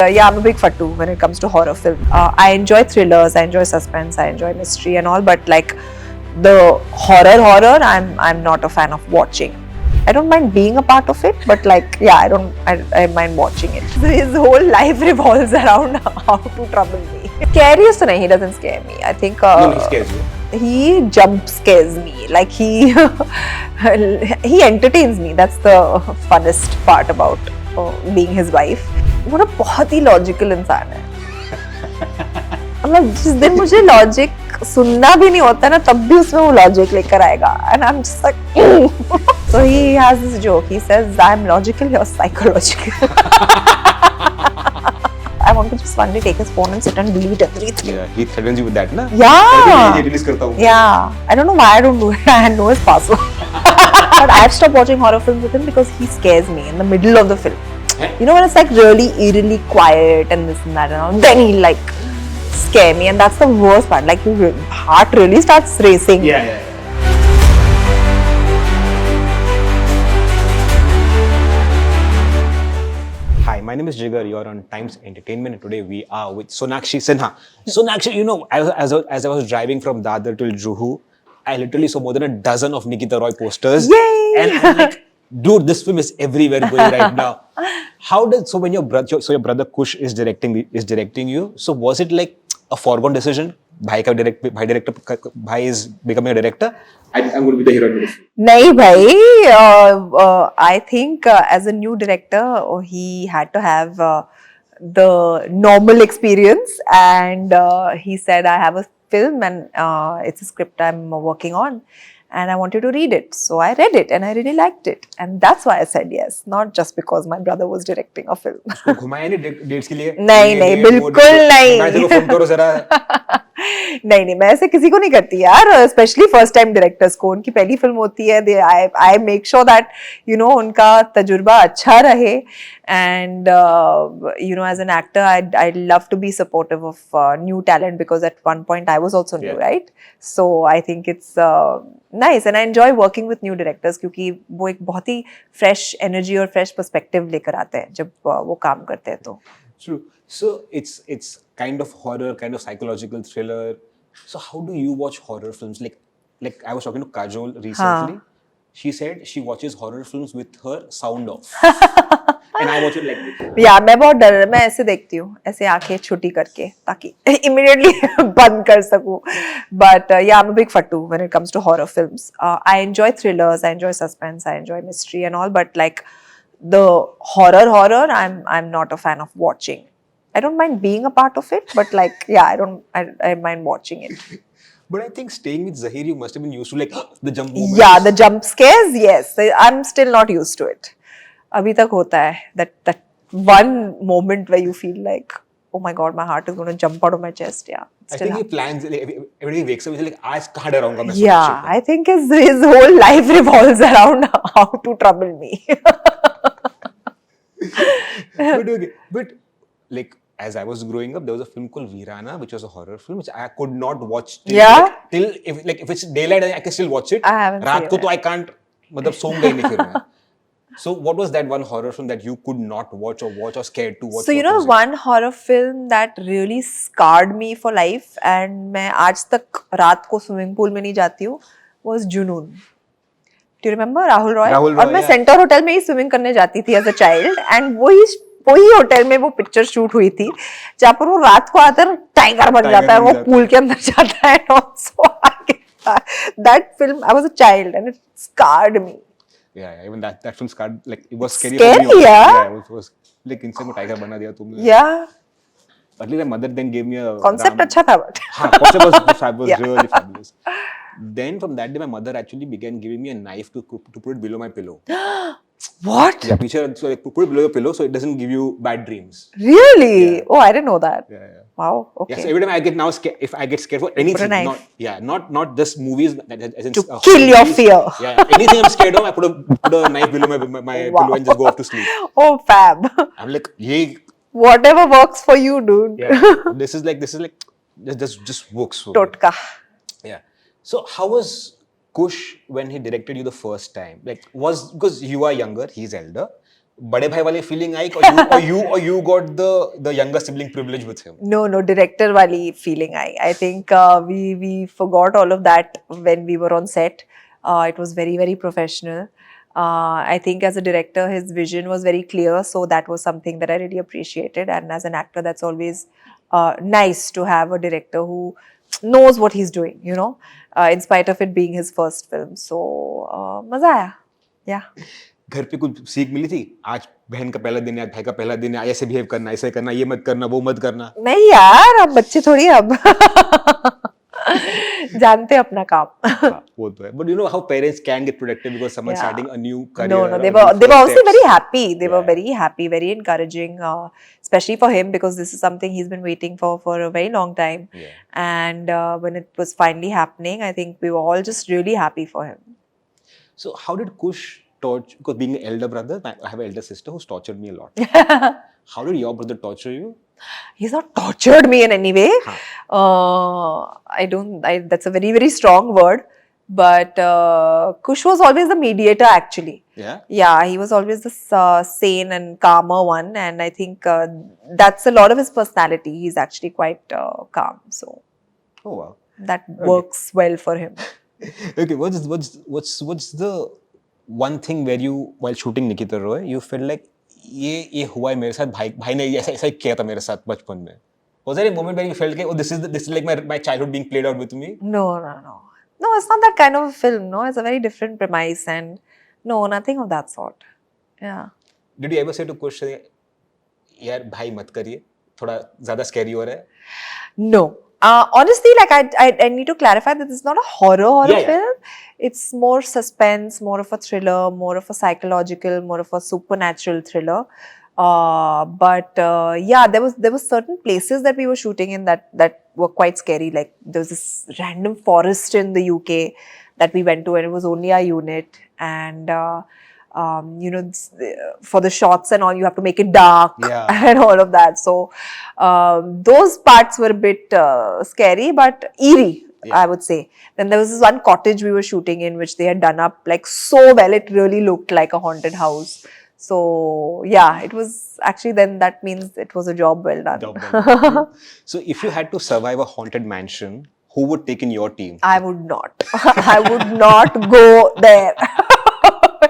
Yeah, I'm a big fattu when it comes to horror film. I enjoy thrillers, I enjoy suspense, I enjoy mystery and all, but like the horror, I'm not a fan of watching. I don't mind being a part of it, but like yeah, I mind watching it. So his whole life revolves around how to trouble me. Scariest nahi, he doesn't scare me. I think No, he scares you. he jump scares me. Like he he entertains me. That's the funnest part about being his wife. वो ना बहुत ही logical इंसान है. मतलब जिस दिन मुझे logic सुनना भी नहीं होता ना, तब भी उसमें वो लॉजिक लेकर आएगा. And I'm just like, so he has this joke. He says, "I'm logical, you're psychological." I want to just one day take his phone and sit and delete everything. Yeah, he threatens you with that, na? Yeah. ये release करता हूँ. Yeah. I don't know why I don't do it. I know his password. But I've stopped watching horror films with him because he scares me in the middle of the film. You know when it's like really eerily quiet and this and that and all, then he'll like scare me, and that's the worst part. Like your heart really starts racing. Yeah. Hi, my name is Jigar. You're on Times Entertainment, and today we are with Sonakshi Sinha. Sonakshi, you know, as I was driving from Dadar till Juhu, I literally saw more than a dozen of Nikita Roy posters. Yay! And I'm like, dude, this film is everywhere going right now. How did so when your brother Kussh is directing you? So was it like a foregone decision? Bhai is becoming a director. I'm going to be the hero of this. नहीं भाई, I think as a new director, he had to have the normal experience, and he said, I have a film and it's a script I'm working on. And I wanted to read it. So I read it and I really liked it. And that's why I said yes. Not just because my brother was directing a film. घुमाया नहीं dates के लिए? नहीं, बिल्कुल नहीं. मैं तेरे को phone करो जरा. नहीं, मैं ऐसे किसी को नहीं करती यार. Especially first time directors को. उनकी पहली फिल्म होती है. I make sure that, you know, उनका तजुर्बा अच्छा रहे. And, you know, as an actor, I'd love to be supportive of new talent, because at one point I was also new, right? So I think it's nice, and I enjoy working with new directors क्योंकि वो एक बहुत ही fresh energy और fresh perspective लेकर आते हैं जब वो काम करते हैं तो. True. So it's kind of horror, kind of psychological thriller. So how do you watch horror films? Like I was talking to Kajol recently. हाँ. She said she watches horror films with her sound off. And I watch it like this. Yeah, मैं बहुत डर, मैं ऐसे देखती हूँ, ऐसे आंखें छोटी करके ताकि immediately बंद कर सकूँ. But yeah, I'm a big fattu when it comes to horror films. I enjoy thrillers, I enjoy suspense, I enjoy mystery and all, but like the horror, I'm not a fan of watching. I don't mind being a part of it, but like yeah, I mind watching it. But I think staying with Zaheer, you must have been used to like the jump moments. Yeah, the jump scares, yes. I'm still not used to it. अभी तक होता है that one moment where you feel like, oh my god, my heart is going to jump out of my chest. Yeah. I think he plans, like, every day wakes up, he's like, आज कहाँ डराऊंगा मैं? Yeah, I think his whole life revolves around how to trouble me. But like as I was growing up, there was a film called Veerana, which was a horror film, which I could not watch till, Yeah? till if it's daylight, I can still watch it. I haven't रात seen को it. तो I can't, मतलब सोऊंगा ही नहीं फिर मैं. So what was that one horror film that you could not watch or scared to watch? So you know one horror film that really scarred me for life, and मैं आज तक रात को swimming pool में नहीं जाती हूँ, was Junoon. Do you remember Rahul Roy? और मैं सेंटर होटल में ही स्विमिंग करने जाती थी as a child, and वही होटल में वो पिक्चर शूट हुई थी जहाँ पर वो रात को आता है टाइगर बन जाता है, वो पूल के अंदर जाता है. Also that film, I was a child and it scarred me. Yeah, even that film scarred, like it was scary. Scary, for me. yeah. It was like इनसे को टाइगर बना दिया तुमने. Yeah. At least my mother then gave me a Concept अच्छा था but. हाँ, concept was really fabulous. Then from that day, my mother actually began giving me a knife to put it below my pillow. What? Yeah, picture, so like, put it below your pillow so it doesn't give you bad dreams. Really? Yeah. Oh, I didn't know that. Yeah. Wow. Okay. Yeah, so every time I get now scared, if I get scared for anything, not just movies, as in, to kill your fear. Yeah, anything I'm scared of, I put a knife below my pillow and just go off to sleep. Oh, fab. I'm like, yeah. Whatever works for you, dude. Yeah. This is like just works for me. Totka. Yeah. So how was Kussh when he directed you the first time? Like, because you are younger, he's elder. बड़े भाई वाली feeling I or you got the younger sibling privilege with him? No, director wali feeling. I think we forgot all of that when we were on set. It was very, very professional. I think as a director, his vision was very clear, so that was something that I really appreciated. And as an actor, that's always nice to have a director who knows what he's doing, you know, in spite of it being his first film. So, maza aaya. Yeah. घर पे कुछ सीख मिली थी? आज बहन का पहला दिन है, आज भाई का पहला दिन है, ऐसे बिहेव करना, ऐसे करना, ये मत करना, वो मत करना। नहीं यार, अब बच्चे थोड़ी अब जानते हैं अपना काम। वो तो है, but you know how parents can get protective because someone starting a new career. No, they were also very happy. They were very happy, very encouraging, especially for him because this is something he's been waiting for a very long time. And when it was finally happening, I think we were all just really happy for him. So how did Kush torture? Because being an elder brother, I have an elder sister who's tortured me a lot. How did your brother torture you? He's not tortured me in any way. That's a very, very strong word. But Kush was always the mediator, actually. Yeah, he was always the sane and calmer one. And I think that's a lot of his personality. He's actually quite calm. So, oh wow, that works well for him. Okay, what's the one thing where you, while shooting Nikita Roy, you felt like ये हुआ है मेरे साथ, भाई ने ऐसा ही किया था मेरे साथ बचपन में? Was there a moment where you felt like, oh, this is like my childhood being played out with me? No, it's not that kind of a film. No, it's a very different premise, and no, nothing of that sort. Yeah. Did you ever say to Kush, यार भाई मत करिए, थोड़ा ज़्यादा scary हो रहा है? No. Honestly, like I need to clarify that this is not a horror film. It's more suspense, more of a thriller, more of a psychological, more of a supernatural thriller. But yeah, there was certain places that we were shooting in that were quite scary. Like there was this random forest in the UK that we went to, and it was only our unit. And you know, for the shots and all, you have to make it dark and all of that. So those parts were a bit scary, but eerie, I would say. Then there was this one cottage we were shooting in, which they had done up like so well, it really looked like a haunted house. So yeah, it was actually, then that means it was a job well done. So if you had to survive a haunted mansion, who would take in your team? I would not. I would not go there.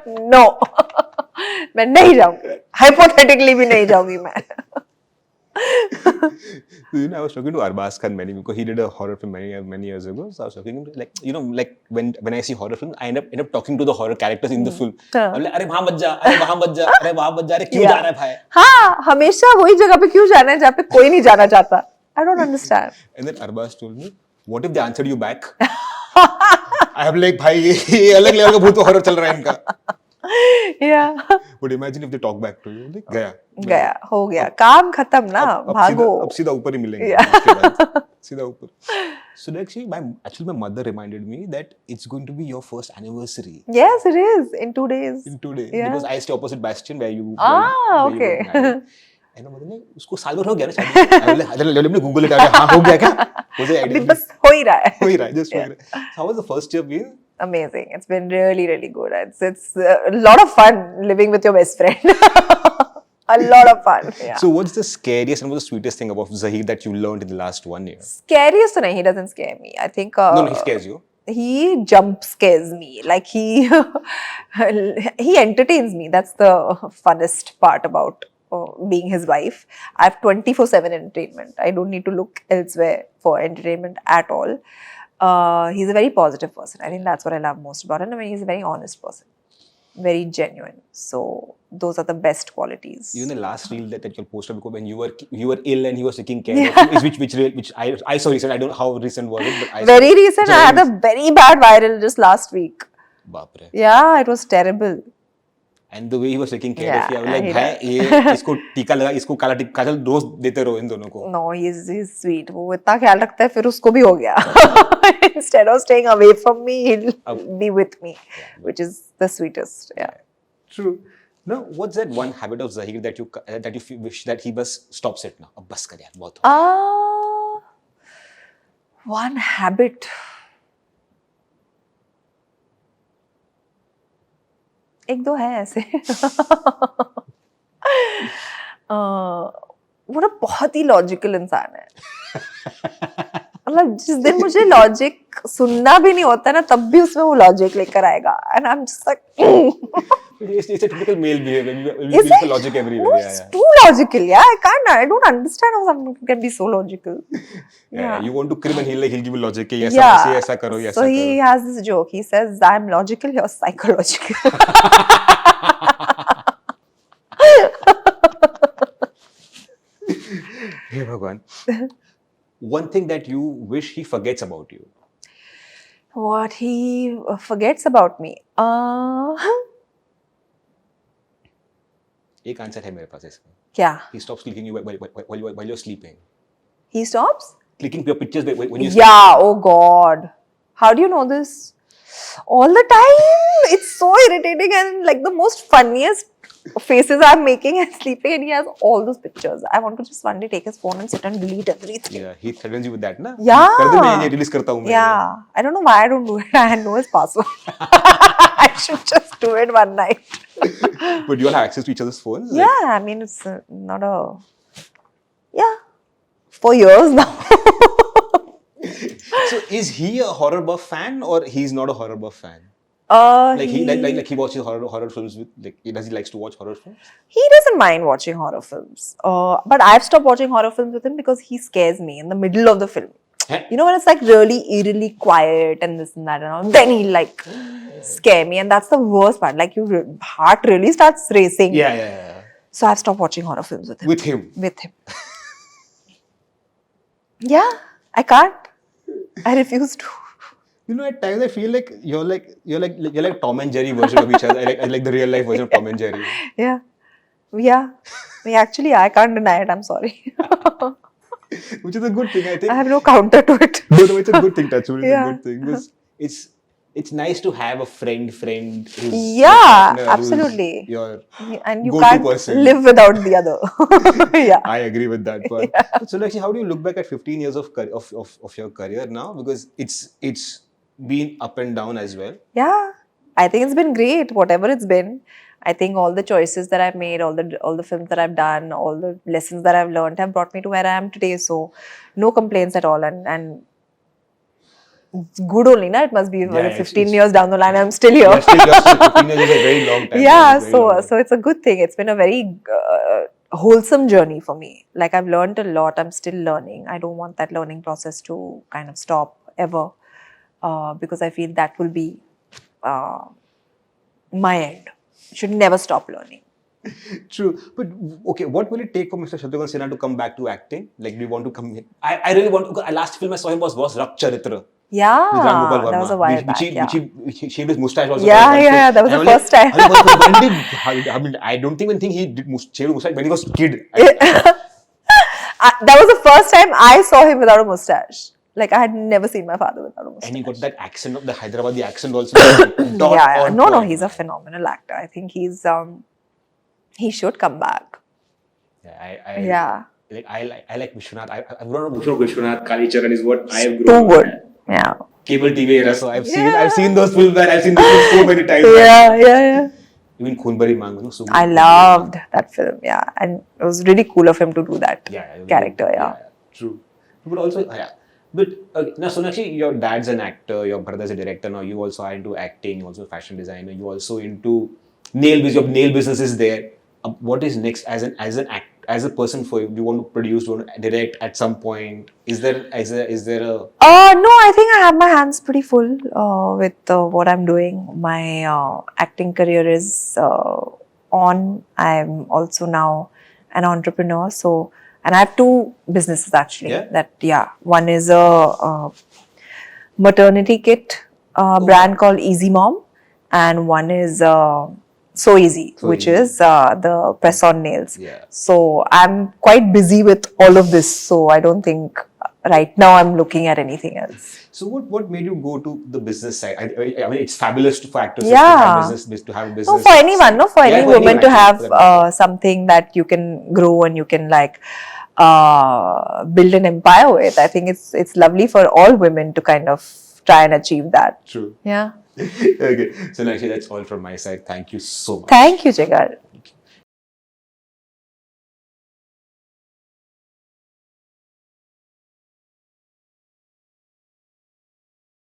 No. मैं नहीं जाऊंगी. Hypothetically भी नहीं जाऊंगी मैं. You know, I was talking to Arbaz Khan because he did a horror film many years ago. So I was talking to him, like, you know, like when I see horror films, I end up talking to the horror characters in the film. I'm like, अरे वहाँ मत जा, अरे वहाँ मत जा, अरे वहाँ मत जा, अरे क्यों जा रहा है भाई? हाँ, हमेशा वही जगह पे क्यों जाना है जहाँ पे कोई नहीं जाना चाहता? I don't understand. And then Arbaz told me, what if they answered you back? I am like, भाई ये अलग लेवल का भूत horror चल रहा है इनका. Yeah. But imagine if they talk back to you, like गया हो गया, काम खत्म ना, भागो. अब सीधा ऊपर ही मिलेंगे. सीधा ऊपर. So actually, my mother reminded me that it's going to be your first anniversary. Yes, it is in 2 days. In 2 days, because I stay opposite Bastion where you. Okay. And mother ने उसको साल भर हो गया ना शादी. हमने Google लगा के हाँ हो गया क्या? मुझे आइडिया. बस हो ही रहा है. हो ही रहा है, just हो ही रहा है. How was the first year been? Amazing. It's been really, really good. It's a lot of fun living with your best friend. A lot of fun. Yeah. So what's the scariest and what's the sweetest thing about Zaheer that you learned in the last 1 year? Scariest? No, he doesn't scare me. I think. No, he scares you. He jump scares me. Like he entertains me. That's the funnest part about being his wife. I have 24/7 entertainment. I don't need to look elsewhere for entertainment at all. He's a very positive person. I think that's what I love most about him. I mean, he's a very honest person, very genuine. So those are the best qualities. Even the last reel that you posted, because when you were ill and he was taking care of you, which I saw recent. I don't know how recent was it, but very recent. I had a very bad viral just last week. Baapre. Yeah, it was terrible. And the way he was taking care of you, I was like, भाई ये इसको टीका लगा, इसको काजल रोज देते रहो इन दोनों को. No, he's sweet. वो इतना ख्याल रखता है, फिर उसको भी हो गया. Instead of staying away from me, he'll be with me, which is the sweetest. Yeah. True. Now, what's that one habit of Zaheer that you wish that he stops it now? अब बस कर यार, बहुत हो. One habit. एक दो है ऐसे. वो ना बहुत ही लॉजिकल इंसान है. मतलब जिस दिन मुझे लॉजिक सुनना भी नहीं होता ना, तब भी उसमें वो लॉजिक लेकर आएगा. And I'm just like, It's a typical male behavior. We is look for it? logic everywhere. No, Yeah, it's yeah. too logical. Yeah, I don't understand how someone can be so logical. Yeah. You want to crib and he'll give you logic. कि Yeah. ऐसा करो, So ऐसा he करो. has this joke. He says, "I'm logical, you're psychological." Hey Bhagwan. One thing that you wish he forgets about you. What he forgets about me? एक answer है मेरे पास इसमें. क्या? He stops clicking you while you're sleeping. He stops? Clicking your pictures when you Yeah, oh God. How do you know this? All the time. It's so irritating and like the most funniest faces I'm making and sleeping, and he has all those pictures. I want to just one day take his phone and sit and delete everything. Yeah, he threatens you with that, na? Yeah. कर दे, मैं ये release करता हूँ मैं. Yeah. I don't know why I don't do it. I know his password. I should just do it one night. But you all have access to each other's phones? Like, Yeah, I mean, it's not a... Yeah. For years now. so is he a horror buff fan or he's not a horror buff fan? Like he watches horror films with, like, does he likes to watch horror films? He doesn't mind watching horror films. But I've stopped watching horror films with him because he scares me in the middle of the film. You know, when it's like really eerily quiet and this and that and all, then he'll like scare me, and that's the worst part. Like your heart really starts racing. Yeah. So I've stopped watching horror films with him. With him? With him. Yeah, I can't. I refuse to. You know, at times I feel like you're like Tom and Jerry version of each other. I like the real life version of Tom and Jerry. Yeah. Actually, I can't deny it. I'm sorry. Which is a good thing, I think. I have no counter to it. No, it's a good thing, Touchwood. It's Yeah. a good thing. Because it's nice to have a friend who's Yeah, your partner, absolutely. who's your And you go-to can't person. live without the other. Yeah. I agree with that part. Yeah. So, actually, how do you look back at 15 years of your career now? Because it's been up and down as well. Yeah, I think it's been great, whatever it's been. I think all the choices that I've made, all the films that I've done, all the lessons that I've learned have brought me to where I am today. So, no complaints at all. And it's good only, na? It must be 15 years down the line, I'm still here. You're still 15 years is a very long time. Yeah, so it's a good thing. It's been a very wholesome journey for me. Like, I've learned a lot. I'm still learning. I don't want that learning process to kind of stop ever, because I feel that will be my end. Should never stop learning. True. But okay, what will it take for Mr. Shatrughan Sinha to come back to acting? Like, do you want to come here? I really want to. Last film I saw him was Rak Charitra. Yeah, With Ram Gopal Verma. that was a while back. Which he shaved his mustache also. Yeah, that was the first time. I mean, I don't even think he did shave mustache when he was a kid. That was the first time I saw him without a mustache. Like, I had never seen my father without a mustache. And he got that accent of the Hyderabadi accent also. Yeah. No, he's a phenomenal actor. I think he should come back. Yeah. I like Vishwanath. I've grown up with Vishwanath. Kalicharan is what I have grown Too up good. with. Yeah. Cable TV era, so I've seen those films and I've seen those films so many times. Yeah. Even Khunbari Mang, so I loved that film, yeah. And it was really cool of him to do that character, yeah. True. But also, But now, Sonakshi, your dad's an actor, your brother's a director, now you also are into acting, you also a fashion designer, you also into nail business, your nail business is there. What is next as a person for you? Do you want to produce, do you want to direct at some point? Is there a... No, I think I have my hands pretty full with what I'm doing. My acting career is on. I'm also now an entrepreneur, so... And I have two businesses actually. One is a maternity kit brand called Easy Mom, and one is So Easy, which is the press-on nails. Yeah. So I'm quite busy with all of this. So I don't think right now I'm looking at anything else. So what made you go to the business side? I mean, it's fabulous for actors Yeah. to have business. No, for anyone, for any for woman anyone to actually, have something that you can grow and you can like build an empire with. I think it's lovely for all women to kind of try and achieve that. True. Yeah. Okay. So actually, that's all from my side. Thank you so much. Thank you, Jigar.